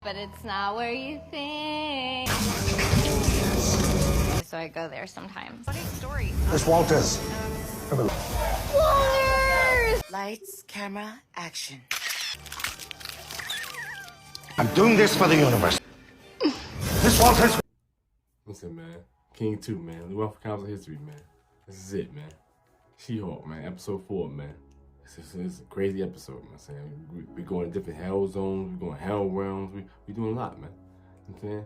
but it's not where you think. So I go there sometimes. Funny story. Miss Walters. Walters! Lights, camera, action. I'm doing this for the universe. Miss Walters. Listen, man. King 2, man. New Alpha Council History, man. This is it, man. Shehulk, man. Episode 4, man. It's a crazy episode, man. I'm saying we going to different hell zones. We going hell realms. We doing a lot, man. You know what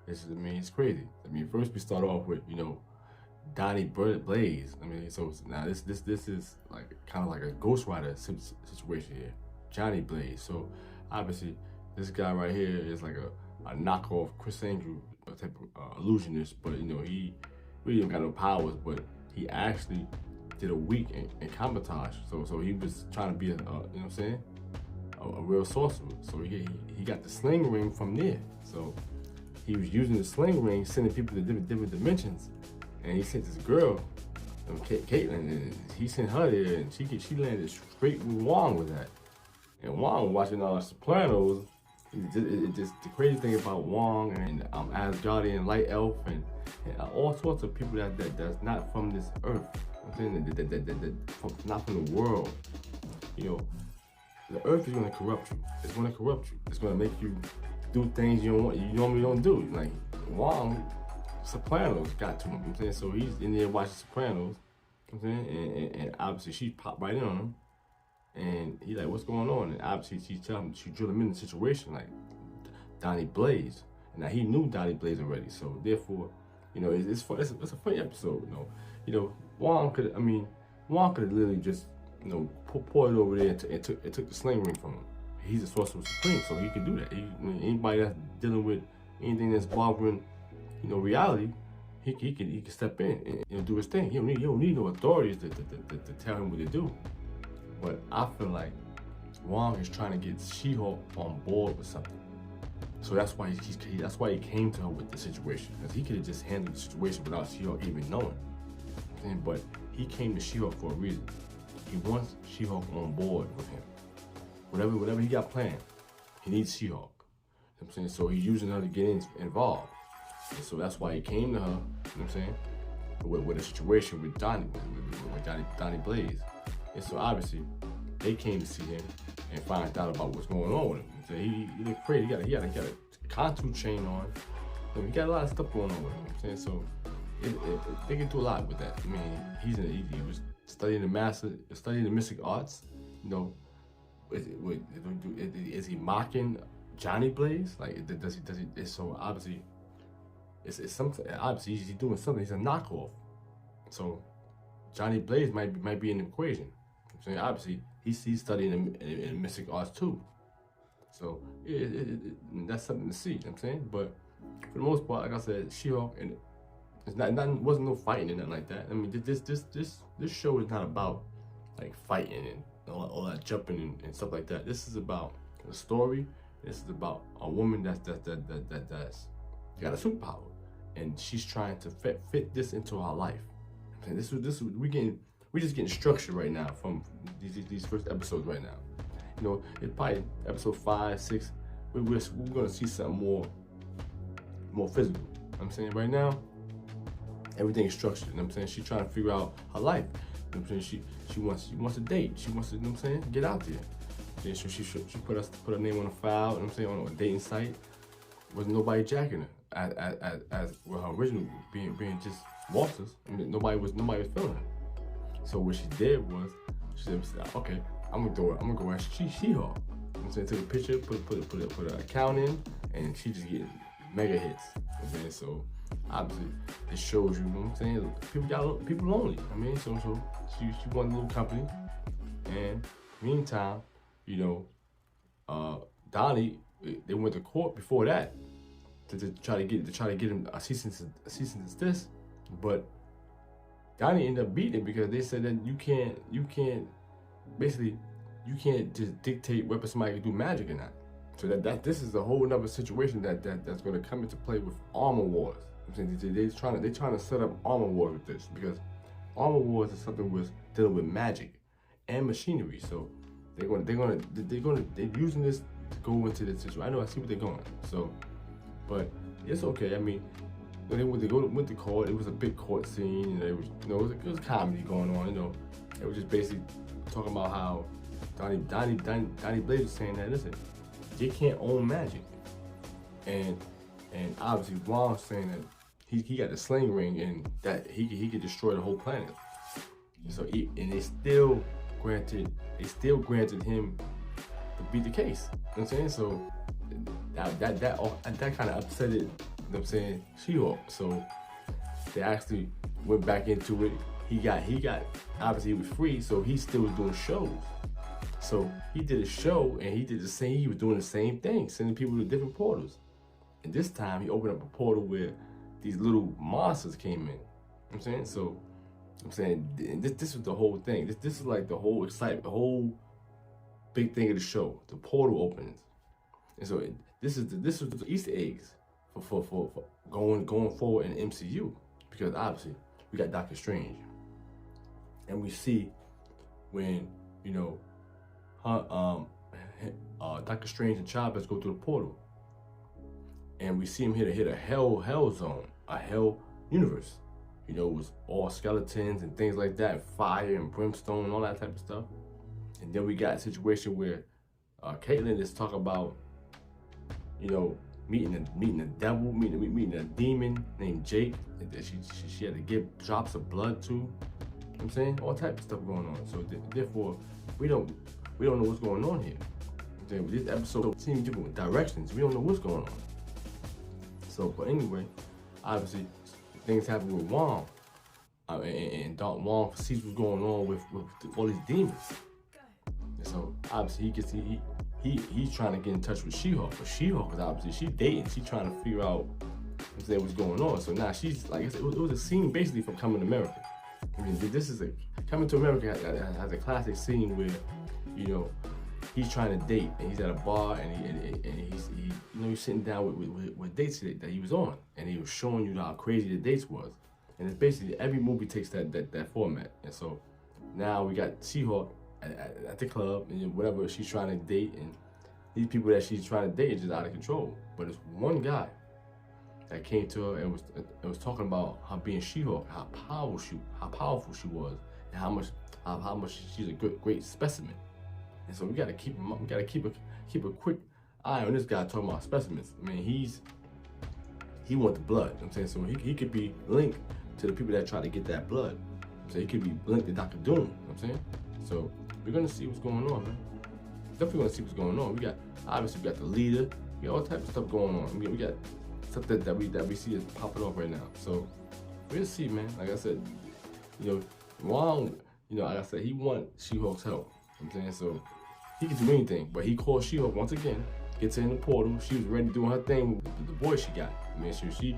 I'm saying? It's crazy. First we start off with, Donnie Blaze. So now this is like kind of like a Ghost Rider situation here. Johnny Blaze. So obviously this guy right here is like a knockoff Chris Angel type of illusionist, but he really don't got no powers, but he actually did a week in Kambatage. So he was trying to be a real sorcerer. So he got the sling ring from there. So he was using the sling ring, sending people to different dimensions. And he sent this girl, Caitlin, and he sent her there, and she landed straight with Wong with that. And Wong, watching all the Sopranos, it just the crazy thing about Wong and Asgardian Light Elf and all sorts of people that's not from this earth. I'm saying that not from the world. The earth is gonna corrupt you. It's gonna corrupt you. It's gonna make you do things you normally don't do. Like Wong, Sopranos got to him. I'm saying, so he's in there watching Sopranos. I'm saying, and obviously she popped right in on him, and he's like, "What's going on?" And obviously she drilled him in the situation like Donnie Blaze, and now he knew Donnie Blaze already. So therefore, it's a funny episode. Wong could have literally just poured it over there and took the sling ring from him. He's a sorcerer supreme, so he could do that. Anybody that's dealing with anything that's bothering, reality, he can step in and do his thing. You don't need no authorities to tell him what to do. But I feel like Wong is trying to get Shehulk on board with something. So that's why he came to her with the situation, because he could have just handled the situation without Shehulk even knowing. But he came to Shehulk for a reason. He wants Shehulk on board with him. Whatever he got planned, he needs Shehulk. You know what I'm saying? So he's using her to get involved. And so that's why he came to her, you know what I'm saying, with a situation with Donnie Blaze. And so obviously, they came to see him and find out about what's going on with him. So he looked crazy. He got a contour chain on. So he got a lot of stuff going on with him. You know what I'm saying? So they can do a lot with that. He was studying the mystic arts. Is he mocking Johnny Blaze? Like, does he? So obviously, it's something. Obviously, he's doing something. He's a knockoff. So Johnny Blaze might be an equation. So obviously, he's studying in mystic arts too. So that's something to see. You know what I'm saying, but for the most part, like I said, Shehulk, and it's wasn't no fighting and nothing like that. This show is not about like fighting and all that jumping and stuff like that. This is about a story. This is about a woman that's got a superpower, and she's trying to fit this into her life. And we're just getting structure right now from these first episodes right now. It's probably episode 5, 6. We're gonna see something more physical. I'm saying right now, everything is structured. You know what I'm saying? She's trying to figure out her life. You know what I'm saying? She wants to date. She wants to, you know what I'm saying, get out there. And so she put her name on a file, you know what I'm saying, on a dating site. Wasn't nobody jacking her as well, her original being just waltzers. Nobody was feeling her. So what she did was she said, okay, I'm gonna go ask Shehulk. You know what I'm saying? Took a picture, put an account in, and she just getting mega hits. You know what I'm saying? So obviously it shows you, know what I'm saying, people lonely. So she wanted a little company, and meantime, Donnie, they went to court before that to try to get him a cease and desist, but Donnie ended up beating it because they said that you can't just dictate whether somebody can do magic or not. So this is a whole other situation that's going to come into play with Armor Wars. They're trying to set up Armor Wars with this, because Armor Wars is something with dealing with magic and machinery. So they're using this to go into the situation. I know, I see what they're going. So, but it's okay. I mean, when they went to court, it was a big court scene. And it was, it was comedy going on. It was just basically talking about how Donnie Blaze was saying that, listen, they can't own Magic, and obviously Wong's saying that he got the sling ring and that he could destroy the whole planet. And so they still granted him to beat the case. You know what I'm saying? So that kind of upset it. You know what I'm saying? Shehulk. So they actually went back into it. He got obviously he was free, so he still was doing shows. So he did a show and he was doing the same thing, sending people to different portals. And this time he opened up a portal where these little monsters came in. You know what I'm saying? So I'm saying this was the whole thing. This is like the whole excitement, the whole big thing of the show. The portal opens. And so this was the Easter eggs for going forward in the MCU, because obviously we got Doctor Strange. And we see when, Doctor Strange and Chavez go through the portal. And we see him hit a hell zone, a hell universe. It was all skeletons and things like that, fire and brimstone and all that type of stuff. And then we got a situation where Caitlyn is talking about, meeting the devil, meeting a demon named Jake that she had to give drops of blood to. You know what I'm saying? All type of stuff going on. So therefore, we don't know what's going on here. You know, this episode seems different directions. We don't know what's going on. So, but anyway, obviously things happen with Wong, and Dark Wong sees what's going on with all these demons. And so obviously he's trying to get in touch with Shehulk, but Shehulk is obviously she's dating. She's trying to figure out what's going on. So now she's like, it was a scene basically from Coming to America. I mean, this is Coming to America has a classic scene where, he's trying to date and he's at a bar and he's sitting down with dates that he was on, and he was showing you how crazy the dates was. And it's basically every movie takes that format. And so now we got Shehulk at the club and whatever she's trying to date, and these people that she's trying to date is just out of control. But it's one guy that came to her and was talking about her being Shehulk, how powerful she was, and how much she's a great specimen. And so we gotta keep a quick eye on this guy talking about specimens. I mean, he want the blood. You know what I'm saying? So he could be linked to the people that try to get that blood. So he could be linked to Dr. Doom. You know what I'm saying? So we're gonna see what's going on, man. Definitely gonna see what's going on. We got the leader. We got all types of stuff going on. We got stuff that we see is popping off right now. So we'll see, man. Like I said, Wong, like I said, he want She-Hulk's help. You know what I'm saying? So he can do anything, but he called She-Hulk once again, gets her in the portal. She was ready doing her thing with the boy she got. I mean, she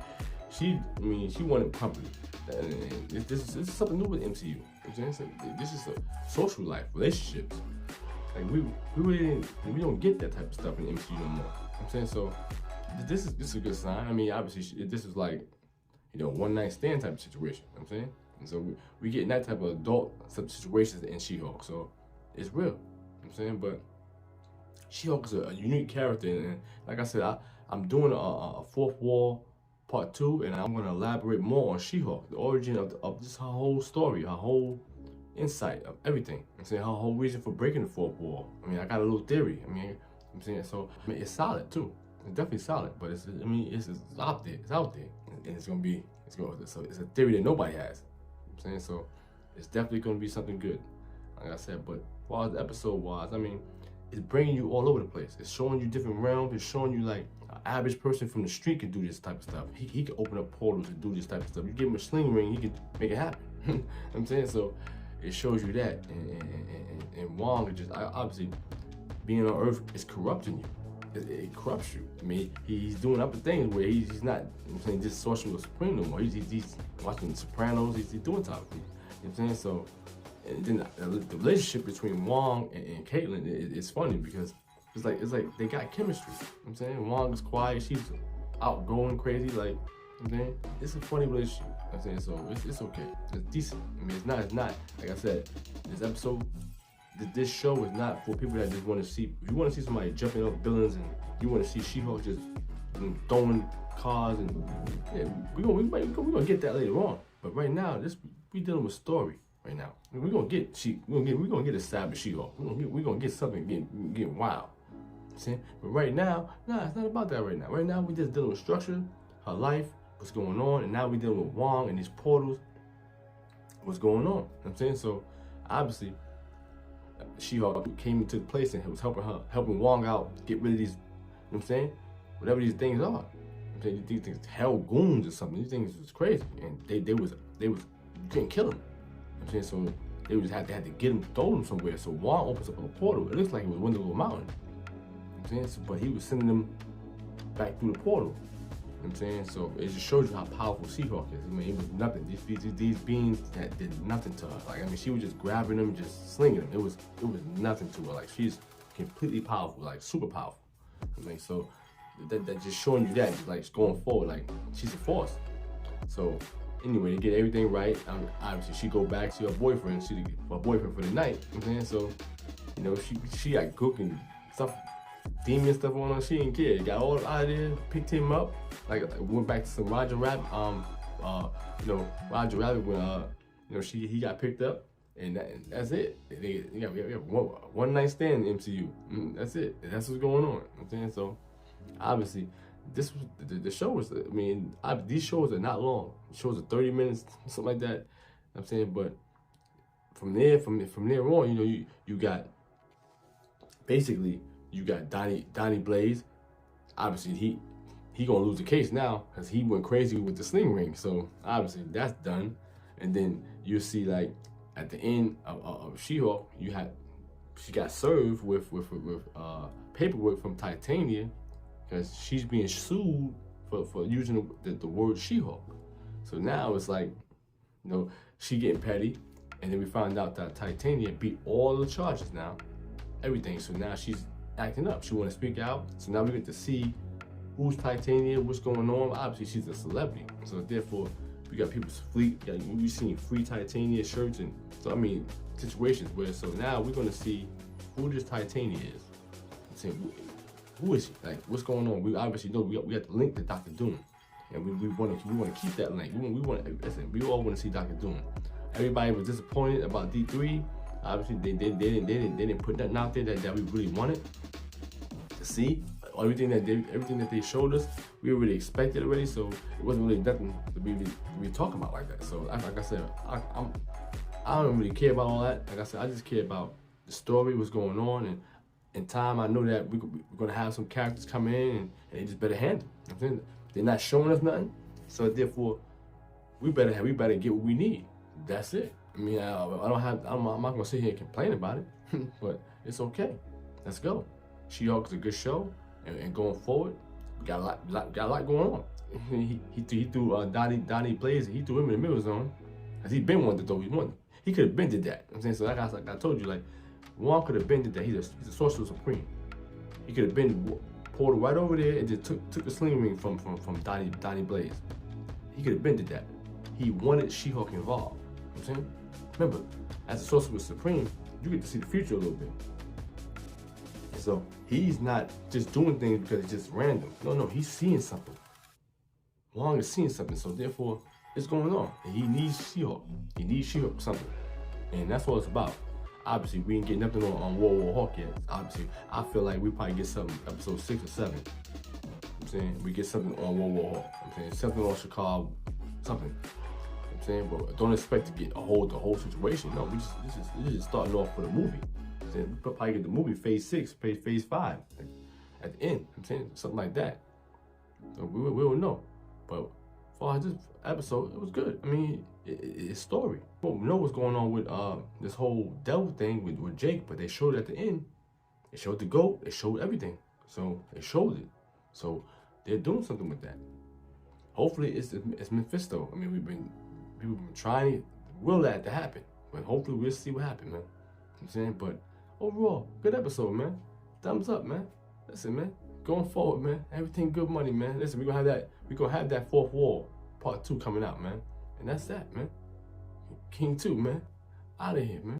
wanted company. And this is something new with MCU. You know what I'm saying? So this is a social life, relationships. Like we don't get that type of stuff in the MCU no more. You know what I'm saying? So this is a good sign. I mean, obviously this is like, one night stand type of situation. You know what I'm saying? And so we getting that type of adult situations in She-Hulk. So it's real. You know what I'm saying? But She-Hulk is a unique character, and like I said, I'm doing a Fourth Wall Part 2, and I'm going to elaborate more on She-Hulk, the origin of just her whole story, her whole insight of everything. I'm saying her whole reason for breaking the fourth wall. I mean, I got a little theory. I'm saying, so it's solid too. It's definitely solid, but it's out there. It's out there, and it's a theory that nobody has. I'm saying, so it's definitely going to be something good. Like I said, but as far as the episode wise, I mean, it's bringing you all over the place. It's showing you different realms. It's showing you like an average person from the street can do this type of stuff. He can open up portals and do this type of stuff. You give him a sling ring, he can make it happen. You know what I'm saying? So it shows you that. And Wong is just, obviously, being on Earth is corrupting you. It corrupts you. I mean, he's doing other things where he's not, I'm saying, just Sorcerer Supreme no more. He's watching The Sopranos. He's doing type of things. You know what I'm saying? So, and then the relationship between Wong and Caitlyn is funny because it's like they got chemistry. You know what I'm saying? Wong is quiet, she's outgoing, crazy. Like, you know what I'm saying? It's a funny relationship. You know what I'm saying? So it's okay. It's decent. I mean, it's not like I said, this episode this show is not for people that just want to see. If you want to see somebody jumping off buildings and you want to see She-Hulk just throwing cars and yeah, we're gonna get that later on. But right now, we dealing with story right now. We're gonna get a established She-Hulk. We're gonna get something getting wild. See? But right now, nah, it's not about that right now. Right now, we just dealing with structure, her life, what's going on, and now we dealing with Wong and these portals. What's going on? You know what I'm saying? So obviously, She-Hulk came into place and it was helping Wong out, get rid of these, you know what I'm saying? Whatever these things are. I'm saying these things, hell goons or something. These things was crazy, and they was you couldn't kill them. You know what I'm saying? So they just had to get them, throw them somewhere. So Wong opens up a portal. It looks like it was Window Mountain. You know what I'm saying? So, but he was sending them back through the portal. You know what I'm saying? So it just shows you how powerful She-Hulk is. I mean, it was nothing. These beings that did nothing to her. Like, I mean, she was just grabbing them, just slinging them. It was nothing to her. Like, she's completely powerful, like super powerful. I mean, so that just showing you that, like, going forward, like, she's a force. So anyway, they get everything right. Obviously, she go back to her boyfriend. She her boyfriend for the night. You know what I'm saying? So, you know, she got cooking stuff. Demon stuff on her, she didn't care. Got all out of there, picked him up. Like went back to some Roger Rabbit. You know, Roger Rabbit when you know he got picked up, and that's it. We have one night stand in the MCU. That's it. That's what's going on. You know what I'm saying? So obviously, this was the show was. I mean, these shows are not long. The shows are 30 minutes, something like that. You know what I'm saying, but from there on, you know, you got basically. You got Donnie Blaze. Obviously, he gonna lose the case now because he went crazy with the sling ring. So obviously that's done. And then you see like at the end of She-Hulk, she got served with paperwork from Titania because she's being sued for using the word She-Hulk. So now it's like, you know, she getting petty, and then we found out that Titania beat all the charges now, everything. So now she's acting up. She want to speak out. So now we get to see who's Titania, what's going on. Obviously, she's a celebrity. So therefore, we got people's fleet. We seen free Titania shirts, and so I mean situations where. So now we're gonna see who this Titania is. Saying who is she? Like what's going on? We obviously know we got the link to Dr. Doom, and we want to keep that link. We all want to see Dr. Doom. Everybody was disappointed about D3. Obviously, they didn't put nothing out there that we really wanted to see. Everything that they showed us, we already expected already. So it wasn't really nothing to be talking about like that. So like I said, I don't really care about all that. Like I said, I just care about the story, what's going on, and in time, I know that we're gonna have some characters come in and they just better handle. You know what I'm saying? They're not showing us nothing, so therefore we better get what we need. That's it. I mean, I'm not gonna sit here and complain about it, but it's okay. Let's go. She-Hulk is a good show, and going forward, we got a lot going on. He threw Donnie Blaze. He threw him in the middle zone, cause he been wanted to throw. He could have been did that. You know what I'm saying, so like I told you, like Wong could have been did that. He's a sorcerer supreme. He could have been pulled right over there and just took the sling ring from Donnie Blaze. He could have been did that. He wanted She-Hulk involved. You know what I'm saying? Remember, as a sorcerer supreme, you get to see the future a little bit. And so he's not just doing things because it's just random. No, he's seeing something. Wong is seeing something, so therefore it's going on. And he needs She-Hulk. He needs She-Hulk something. And that's what it's about. Obviously, we ain't getting nothing on World War Hulk yet. Obviously, I feel like we probably get something episode 6 or 7. You know what I'm saying? We get something on World War Hulk. I'm saying something on Chicago, something. You know what I'm saying? But don't expect to get the whole situation. No, this is just starting off for the movie. I'm saying, we'll probably get the movie phase 6, phase 5 at the end. I'm saying something like that. So we don't know. But for this episode, it was good. I mean, it's story. Well, we know what's going on with this whole devil thing with Jake, but they showed it at the end. They showed the goat. They showed everything. So they showed it. So they're doing something with that. Hopefully, it's Mephisto. I mean, people have been trying to will that to happen, but hopefully we'll see what happens, man. You know what I'm saying, but overall, good episode, man. Thumbs up, man. Listen, man. Going forward, man. Everything good money, man. Listen, we're gonna have that Fourth Wall Part 2 coming out, man. And that's that, man. King 2, man. Out of here, man.